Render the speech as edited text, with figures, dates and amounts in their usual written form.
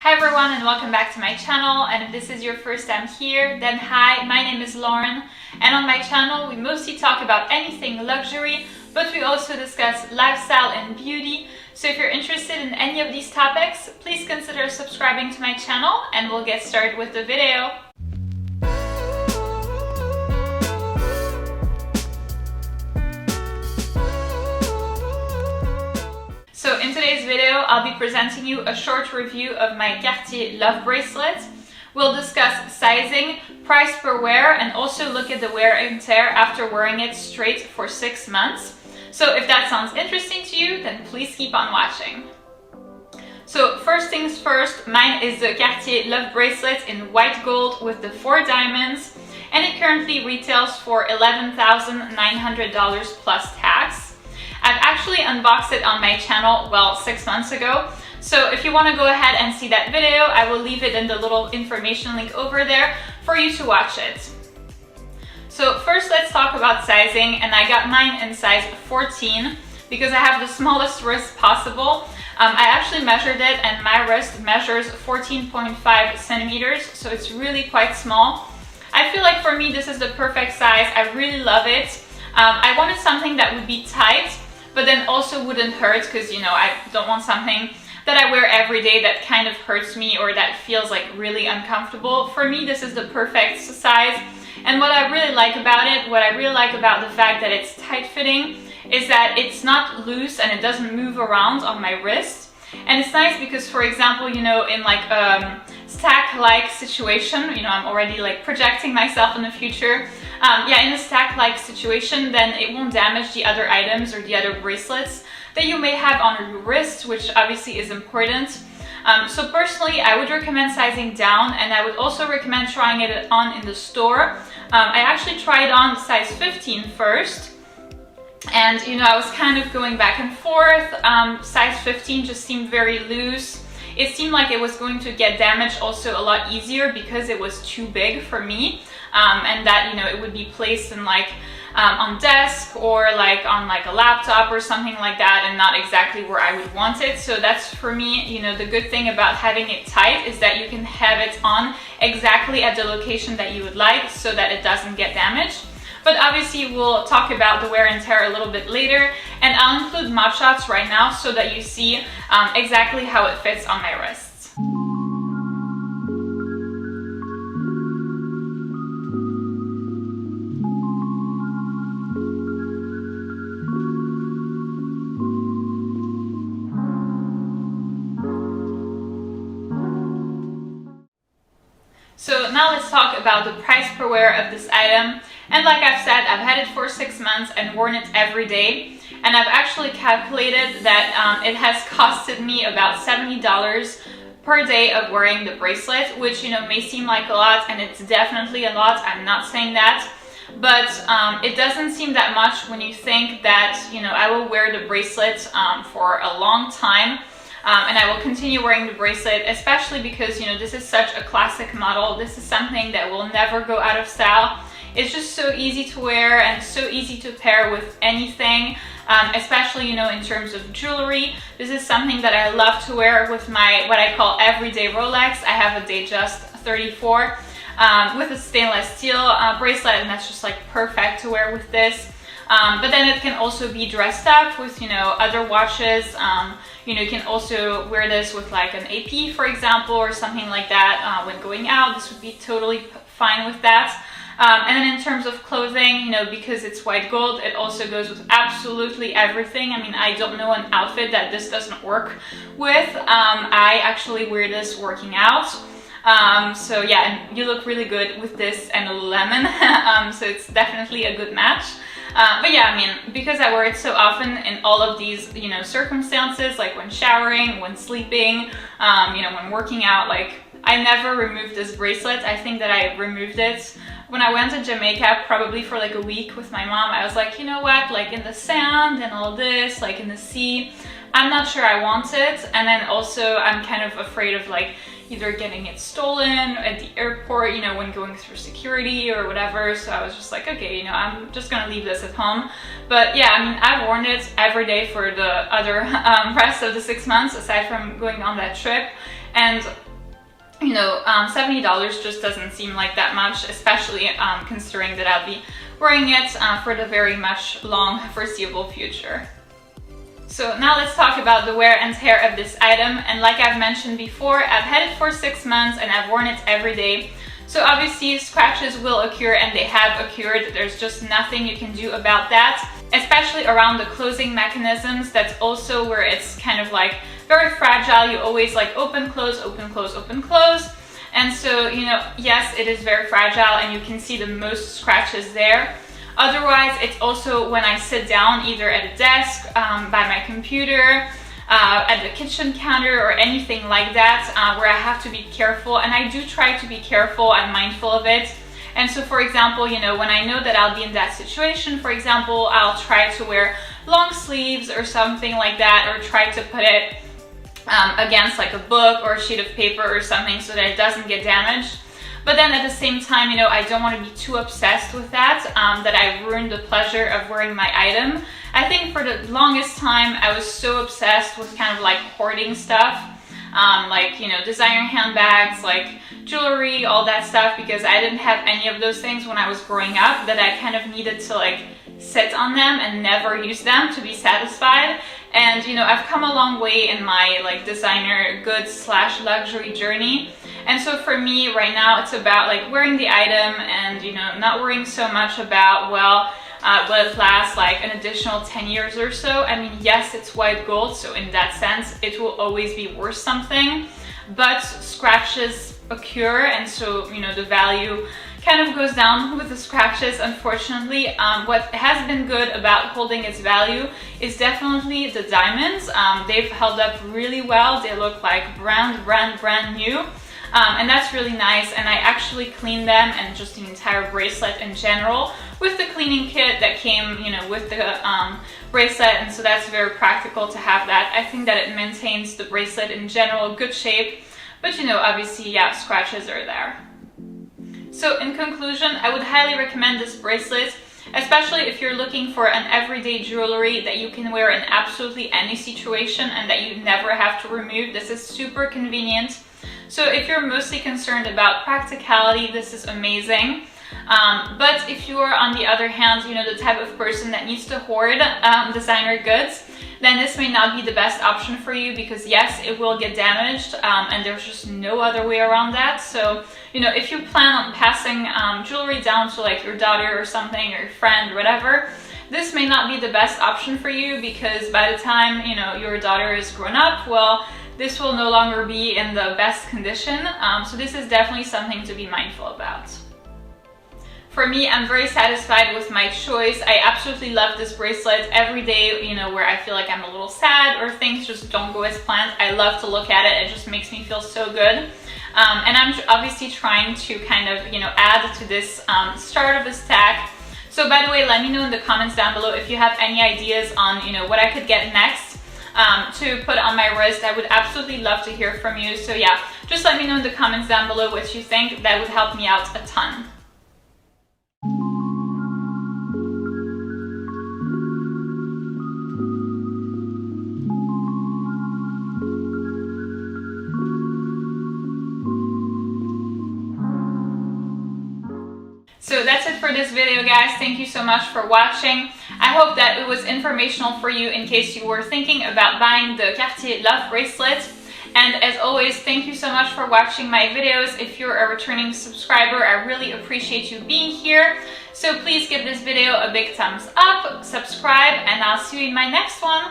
Hi everyone and welcome back to my channel, and if this is your first time here, then hi, my name is Lauren, and on my channel we mostly talk about anything luxury, but we also discuss lifestyle and beauty. So if you're interested in any of these topics, please consider subscribing to my channel and we'll get started with the video. So in today's video, I'll be presenting you a short review of my Cartier Love Bracelet. We'll discuss sizing, price per wear, and also look at the wear and tear after wearing it straight for 6 months. So if that sounds interesting to you, then please keep on watching. So first things first, mine is the Cartier Love Bracelet in white gold with the 4 diamonds, and it currently retails for $11,900 plus tax. I've actually unboxed it on my channel, well, 6 months ago. So if you want to go ahead and see that video, I will leave it in the little information link over there for you to watch it. So first let's talk about sizing, and I got mine in size 14 because I have the smallest wrist possible. I actually measured it and my wrist measures 14.5 centimeters, so it's really quite small. I feel like for me this is the perfect size. I really love it. I wanted something that would be tight, but then also wouldn't hurt, because you know, I don't want something that I wear every day that kind of hurts me or that feels like really uncomfortable. For me, this is the perfect size. And what I really like about it, what I really like about the fact that it's tight fitting, is that it's not loose and it doesn't move around on my wrist. And it's nice because, for example, you know, in like a stack-like situation, you know, I'm already like projecting myself in the future. In a stack-like situation, then it won't damage the other items or the other bracelets that you may have on your wrist, which obviously is important. So personally, I would recommend sizing down, and I would also recommend trying it on in the store. I actually tried on size 15 first, and you know, I was kind of going back and forth. Size 15 just seemed very loose. It seemed like it was going to get damaged also a lot easier because it was too big for me, and that, you know, it would be placed in like on desk or like on like a laptop or something like that, and not exactly where I would want it. So that's, for me, you know, the good thing about having it tight is that you can have it on exactly at the location that you would like so that it doesn't get damaged. But obviously we'll talk about the wear and tear a little bit later, and I'll include mop shots right now so that you see exactly how it fits on my wrists. So now let's talk about the price per wear of this item. And like I've said, I've had it for 6 months and worn it every day. And I've actually calculated that it has costed me about $70 per day of wearing the bracelet, which, you know, may seem like a lot, and it's definitely a lot. I'm not saying that. But it doesn't seem that much when you think that, you know, I will wear the bracelet for a long time. And I will continue wearing the bracelet, especially because, you know, this is such a classic model. This is something that will never go out of style. It's just so easy to wear and so easy to pair with anything, especially, you know, in terms of jewelry. This is something that I love to wear with my, what I call everyday Rolex. I have a Datejust 34 with a stainless steel bracelet, and that's just like perfect to wear with this. But then it can also be dressed up with, you know, other watches. You know, you can also wear this with like an AP, for example, or something like that when going out. This would be totally fine with that. And then in terms of clothing, you know, because it's white gold, it also goes with absolutely everything. I mean, I don't know an outfit that this doesn't work with. I actually wear this working out. So yeah, and you look really good with this and a Lululemon. So it's definitely a good match. But yeah, I mean, because I wear it so often in all of these, you know, circumstances, like when showering, when sleeping, you know, when working out, like I never removed this bracelet. I think that I removed it when I went to Jamaica, probably for like a week with my mom. I was like, you know what, like in the sand and all this, like in the sea, I'm not sure I want it. And then also I'm kind of afraid of like either getting it stolen at the airport, you know, when going through security or whatever. So I was just like, okay, you know, I'm just gonna leave this at home. But yeah, I mean, I've worn it every day for the other rest of the 6 months, aside from going on that trip. And you know, $70 just doesn't seem like that much, especially considering that I'll be wearing it for the very much long foreseeable future. So now let's talk about the wear and tear of this item. And like I've mentioned before, I've had it for 6 months and I've worn it every day. So obviously scratches will occur, and they have occurred. There's just nothing you can do about that, especially around the closing mechanisms. That's also where it's kind of like very fragile. You always like open, close, open, close, open, close. And so, you know, yes, it is very fragile and you can see the most scratches there. Otherwise, it's also when I sit down either at a desk, by my computer, at the kitchen counter or anything like that, where I have to be careful, and I do try to be careful and mindful of it. And so, for example, you know, when I know that I'll be in that situation, for example, I'll try to wear long sleeves or something like that, or try to put it against like a book or a sheet of paper or something so that it doesn't get damaged. But then at the same time, you know, I don't want to be too obsessed with that, that I ruin the pleasure of wearing my item. I think for the longest time, I was so obsessed with kind of like hoarding stuff, like, you know, designer handbags, like jewelry, all that stuff, because I didn't have any of those things when I was growing up, that I kind of needed to like sit on them and never use them to be satisfied. And, you know, I've come a long way in my like designer goods / luxury journey. And so for me right now, it's about like wearing the item and, you know, not worrying so much about, well, will it last like an additional 10 years or so? I mean, yes, it's white gold, so in that sense, it will always be worth something, but scratches occur, and so, you know, the value kind of goes down with the scratches, unfortunately. What has been good about holding its value is definitely the diamonds. They've held up really well. They look like brand new. And that's really nice, and I actually cleaned them and just the entire bracelet in general with the cleaning kit that came, you know, with the bracelet, and so that's very practical to have that. I think that it maintains the bracelet in general good shape, but you know, obviously, yeah, scratches are there. So in conclusion, I would highly recommend this bracelet, especially if you're looking for an everyday jewelry that you can wear in absolutely any situation and that you never have to remove. This is super convenient. So if you're mostly concerned about practicality, this is amazing. But if you are, on the other hand, you know, the type of person that needs to hoard designer goods, then this may not be the best option for you, because yes, it will get damaged, and there's just no other way around that. So, you know, if you plan on passing jewelry down to like your daughter or something, or your friend or whatever, this may not be the best option for you, because by the time, you know, your daughter is grown up, well, this will no longer be in the best condition. So this is definitely something to be mindful about. For me, I'm very satisfied with my choice. I absolutely love this bracelet. Every day, you know, where I feel like I'm a little sad or things just don't go as planned, I love to look at it. It just makes me feel so good. And I'm obviously trying to kind of, you know, add to this start of a stack. So by the way, let me know in the comments down below if you have any ideas on, you know, what I could get next to put on my wrist. I would absolutely love to hear from you. So yeah, just let me know in the comments down below what you think. That would help me out a ton. So that's it for this video, guys. Thank you so much for watching. I hope that it was informational for you in case you were thinking about buying the Cartier Love Bracelet. And as always, thank you so much for watching my videos. If you're a returning subscriber, I really appreciate you being here. So please give this video a big thumbs up, subscribe, and I'll see you in my next one.